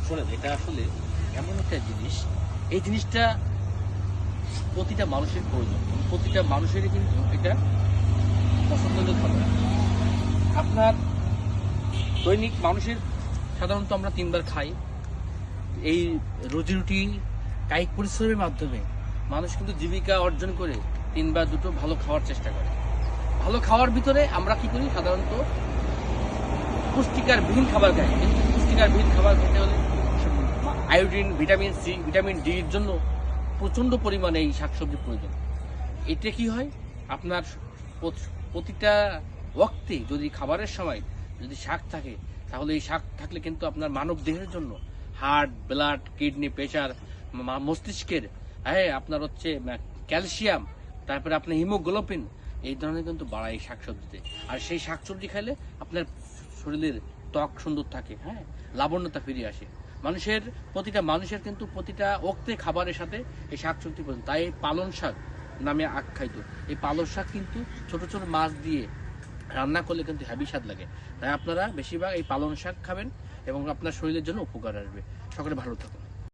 শোনেন, এটা আসলে এমন একটা জিনিস, এই জিনিসটা প্রতিটা মানুষের প্রয়োজন, প্রতিটা মানুষেরই কিন্তু এটা পছন্দের খাবার। আপনার দৈনিক মানুষের সাধারণত আমরা 3 বার খাই। এই রুজি রুটি কায়িক পরিশ্রমের মাধ্যমে মানুষ কিন্তু জীবিকা অর্জন করে 3 বার দুটো ভালো খাওয়ার চেষ্টা করে। ভালো খাওয়ার ভিতরে আমরা কি করি, সাধারণত পুষ্টিকার বিহীন খাবার খাই। কিন্তু পুষ্টিকার বিহীন খাবার খেতে হলে iodine, vitamin C, vitamin D এর জন্য প্রচন্ড পরিমাণে এই শাকসবজি প্রয়োজন। এতে কি হয়, আপনার প্রতিটা ওয়াক্তে যদি খাবারের সময় যদি শাক থাকে, তাহলে এই শাক থাকলে কিন্তু আপনার মানব দেহের জন্য হার্ট, ব্লাড, কিডনি, প্রেশার, মস্তিষ্কের, হ্যাঁ আপনার হচ্ছে ক্যালসিয়াম, তারপরে আপনার হিমোগ্লোবিন, এই ধরনের কিন্তু বাড়ায় এই শাকসবজিতে। আর সেই শাকসবজি খাইলে আপনার শরীরের ত্বক সুন্দর থাকে, হ্যাঁ লাবণ্যতা ফিরে আসে। প্রতিটা মানুষের কিন্তু প্রতিটা ওক্তে খাবারের সাথে এই শাকসবজি প্রয়োজন। তাই এই পালং শাক নামে আখ্যায়িত এই পালং শাক কিন্তু ছোট ছোট মাছ দিয়ে রান্না করলে কিন্তু হেভি স্বাদ লাগে। তাই আপনারা বেশিরভাগ এই পালং শাক খাবেন এবং আপনার শরীরের জন্য উপকার আসবে। সকলে ভালো থাকুন।